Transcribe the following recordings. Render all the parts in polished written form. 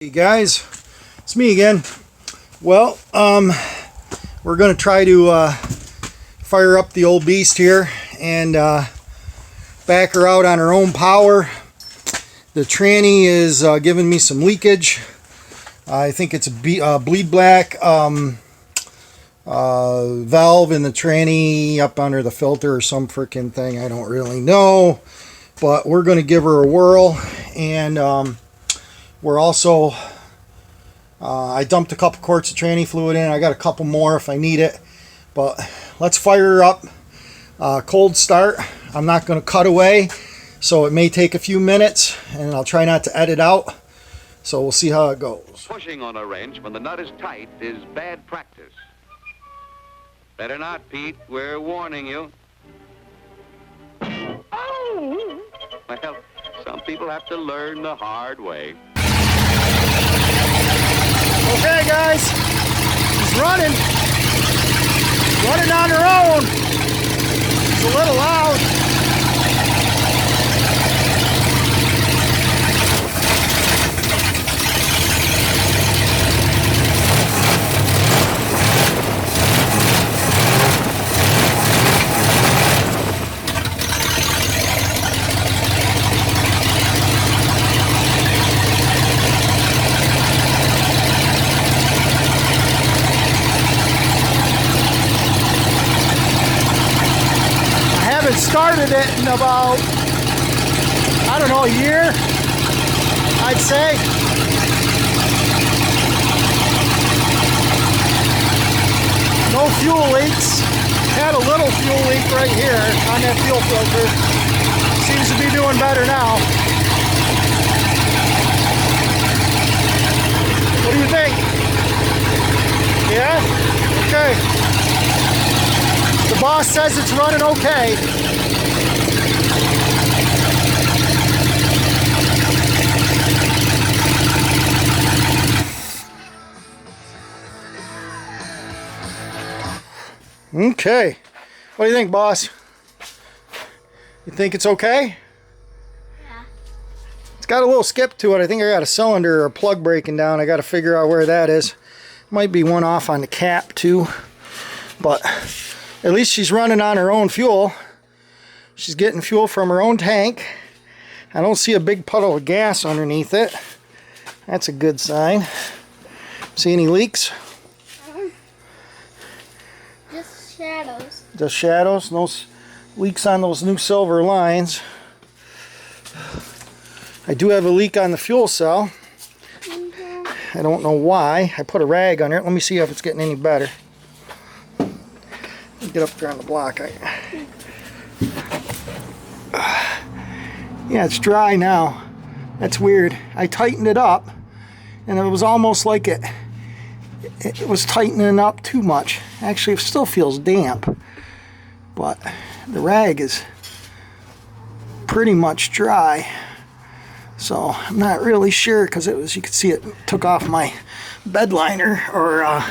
Hey guys, it's me again. Well, we're going to try to fire up the old beast here and back her out on her own power. The tranny is giving me some leakage. I think it's a bleed black valve in the tranny up under the filter or some freaking thing. I don't really know, but we're going to give her a whirl. And we're also, I dumped a couple quarts of tranny fluid in. I got a couple more if I need it. But let's fire her up. Cold start. I'm not going to cut away, so it may take a few minutes, and I'll try not to edit out. So we'll see how it goes. Pushing on a wrench when the nut is tight is bad practice. Better not, Pete. We're warning you. Oh! Well, some people have to learn the hard way. Okay, guys, she's running on her own. It's a little loud. Started it in about, I don't know, a year, I'd say. No fuel leaks. Had a little fuel leak right here on that fuel filter. Seems to be doing better now. What do you think? Yeah? Okay. The boss says it's running okay. Okay. What do you think, boss? You think it's okay? Yeah. It's got a little skip to it. I think I got a cylinder or a plug breaking down. I got to figure out where that is. Might be one off on the cap too. But at least she's running on her own fuel. She's getting fuel from her own tank. I don't see a big puddle of gas underneath it. That's a good sign. See any leaks? Just shadows. Just shadows. No leaks on those new silver lines. I do have a leak on the fuel cell. I don't know why. I put a rag under it. Let me see if it's getting any better. Get up there on the block. Yeah, it's dry now. That's weird. I tightened it up, and it was almost like it was tightening up too much. Actually, it still feels damp, but the rag is pretty much dry. So I'm not really sure, because it was, you could see it took off my bed liner or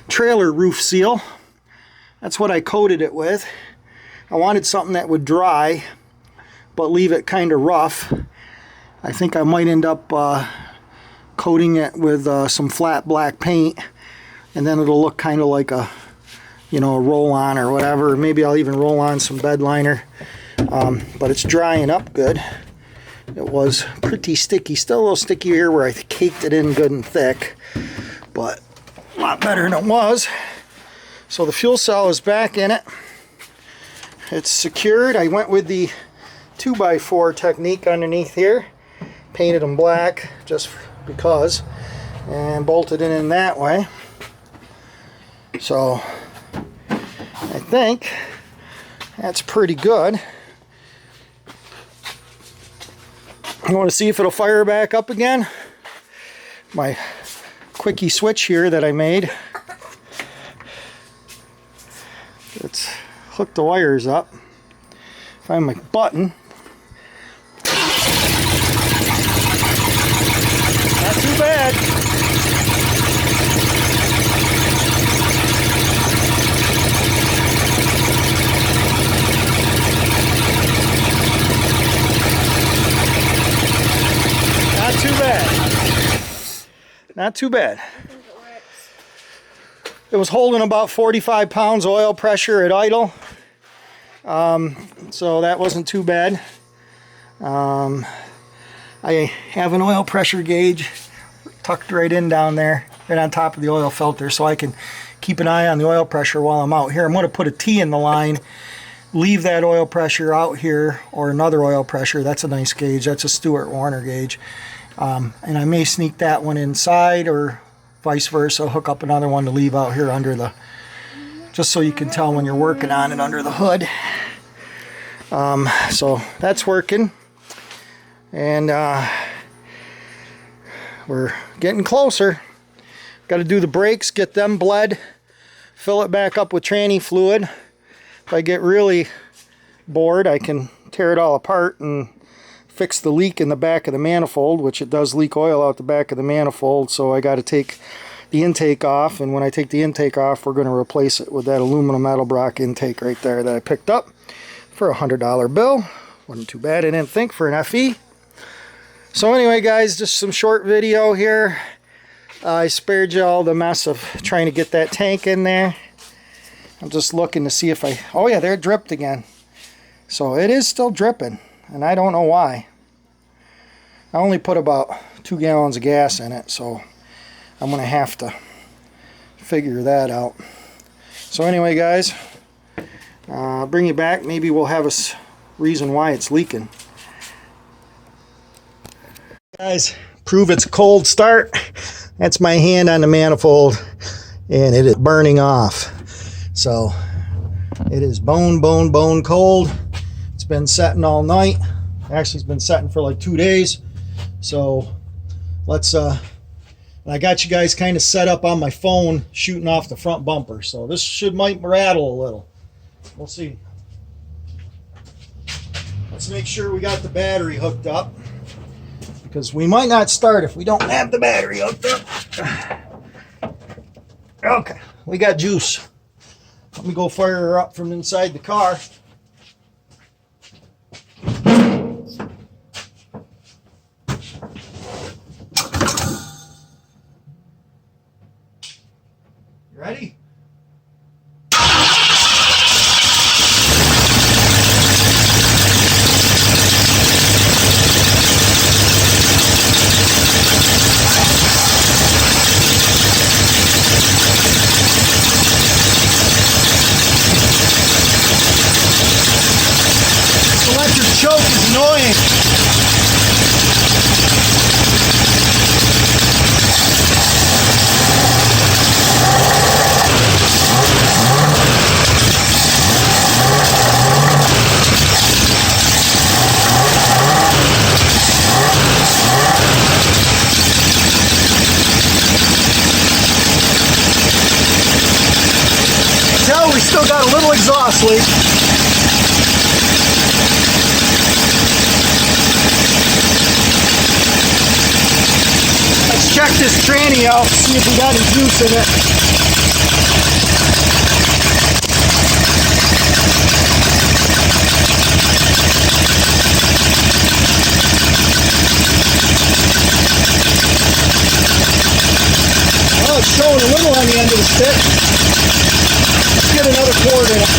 trailer roof seal. That's what I coated it with. I wanted something that would dry, but leave it kind of rough. I think I might end up coating it with some flat black paint, and then it'll look kind of like a, you know, a roll-on or whatever. Maybe I'll even roll on some bed liner. But it's drying up good. It was pretty sticky. Still a little sticky here where I caked it in good and thick, but a lot better than it was. So the fuel cell is back in it. It's secured. I went with the 2x4 technique underneath here. Painted them black just because, and bolted it in that way. So I think that's pretty good. I want to see if it'll fire back up again. My quickie switch here that I made. Let's hook the wires up. Find my button. Not too bad. Not too bad. Not too bad. I think it works. It was holding about 45 pounds oil pressure at idle. So that wasn't too bad. I have an oil pressure gauge tucked right in down there, right on top of the oil filter, so I can keep an eye on the oil pressure while I'm out here. I'm going to put a T in the line, leave that oil pressure out here, or another oil pressure. That's a nice gauge. That's a Stewart Warner gauge. And I may sneak that one inside, or vice versa, hook up another one to leave out here under the, just so you can tell when you're working on it under the hood. So that's working. And we're getting closer. Got to do the brakes, get them bled, fill it back up with tranny fluid. If I get really bored, I can tear it all apart and fix the leak in the back of the manifold, which it does leak oil out the back of the manifold, so I got to take the intake off, and when I take the intake off, we're going to replace it with that aluminum Edelbrock intake right there that I picked up for a $100 bill. Wasn't too bad, I didn't think, for an FE. So anyway, guys, just some short video here. I spared you all the mess of trying to get that tank in there. I'm just looking to see if I... Oh yeah, there it dripped again. So it is still dripping, and I don't know why. I only put about 2 gallons of gas in it, so I'm going to have to figure that out. So anyway, guys, I'll bring you back. Maybe we'll have a reason why it's leaking. Guys, prove it's a cold start. That's my hand on the manifold, and it is burning off. So it is bone cold. It's been setting all night. Actually, it's been setting for like 2 days. So let's I got you guys kind of set up on my phone shooting off the front bumper, so this might rattle a little. We'll see. Let's make sure we got the battery hooked up, because we might not start if we don't have the battery hooked up. Okay, we got juice. Let me go fire her up from inside the car. You ready? Choke is annoying. Tell we still got a little exhaust leak. Check this tranny out, see if we got any juice in it. Oh, it's showing a little on the end of the stick. Let's get another quart in it.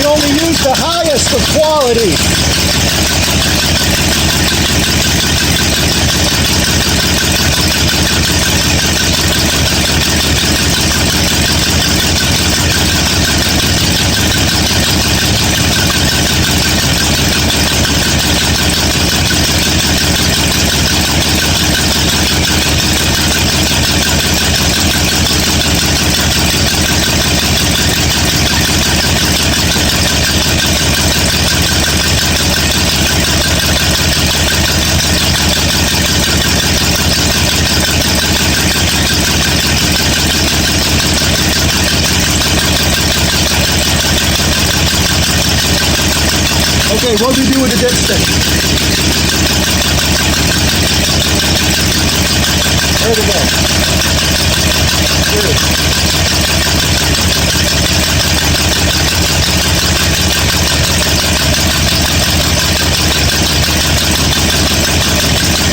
Only use the highest of quality. Okay, what do we do with the dipstick? Where'd it go? Here it is.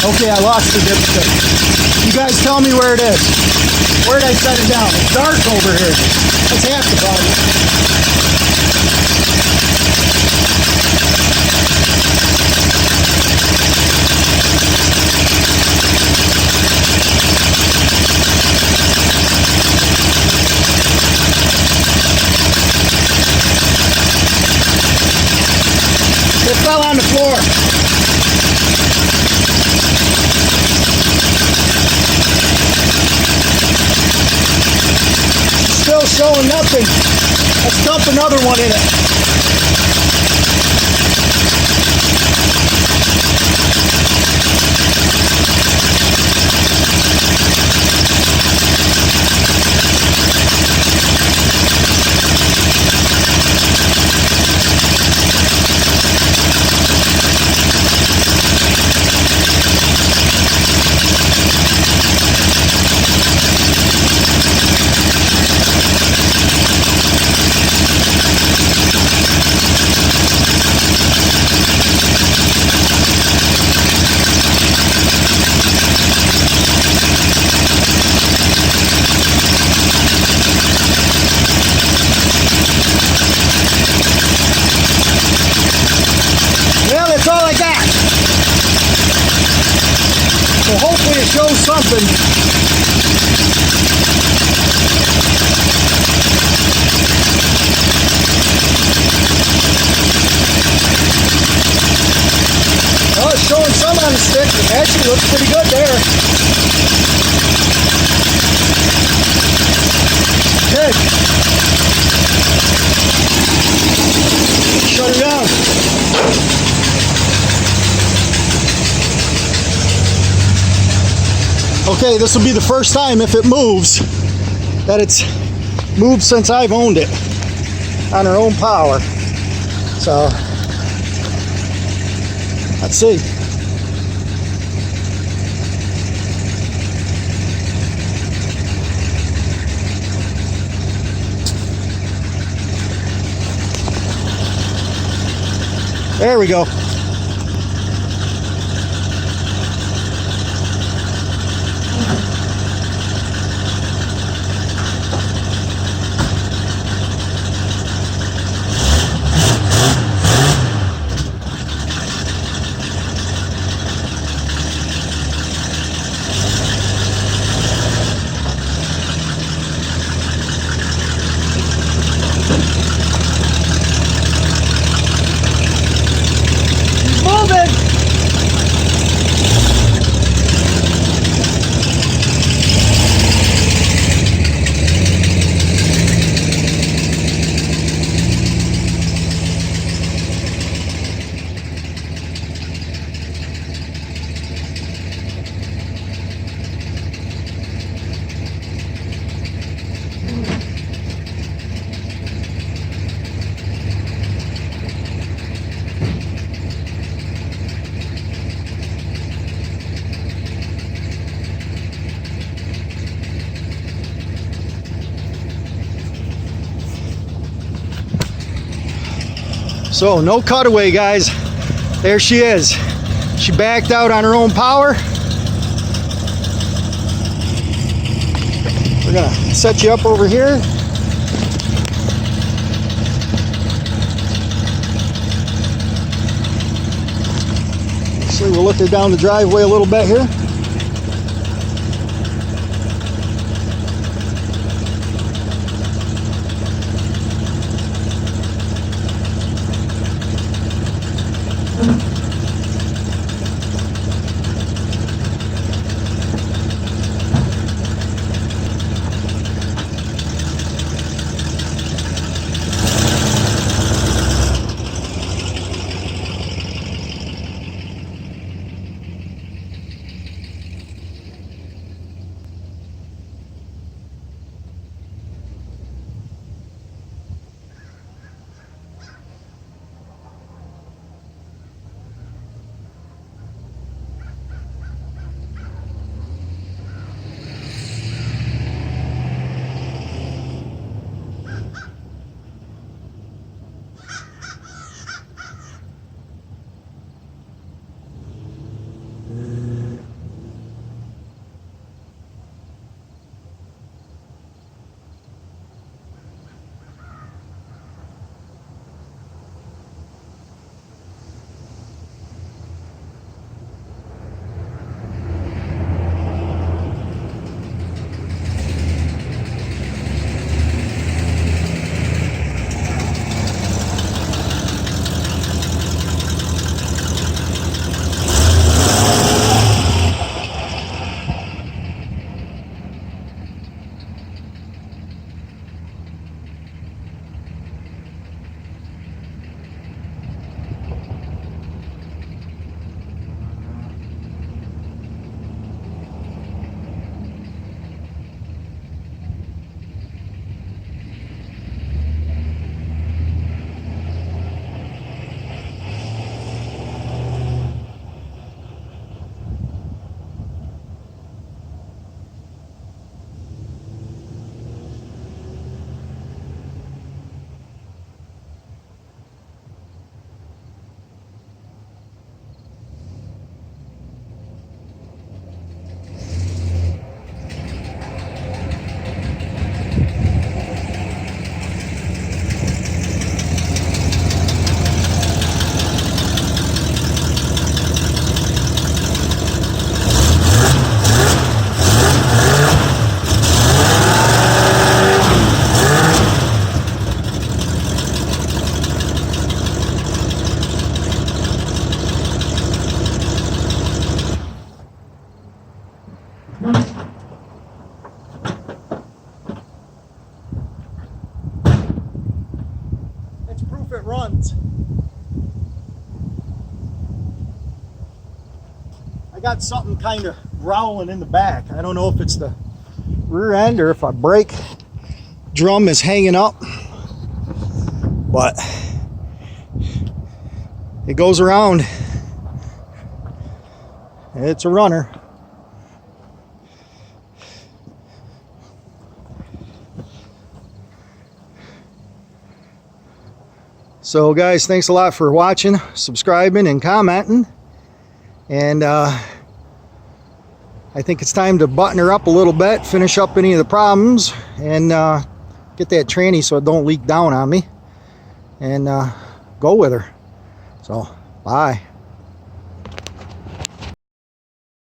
Okay, I lost the dipstick. You guys tell me where it is. Where did I set it down? It's dark over here. That's half the problem. It fell on the floor. Still showing nothing. Let's dump another one in it. Well, that's all I got. So hopefully it shows something. Well, it's showing some on the stick. It actually looks pretty good there. Okay. Shut it down. Okay, this will be the first time, if it moves, that it's moved since I've owned it on our own power. So, let's see. There we go. So no cutaway, guys. There she is. She backed out on her own power. We're gonna set you up over here. So we'll look her down the driveway a little bit here. That's proof it runs. I got something kind of growling in the back. I don't know if it's the rear end or if a brake drum is hanging up, but it goes around. It's a runner. So guys, thanks a lot for watching, subscribing, and commenting. And I think it's time to button her up a little bit, finish up any of the problems, and get that tranny so it don't leak down on me, and go with her. So, bye.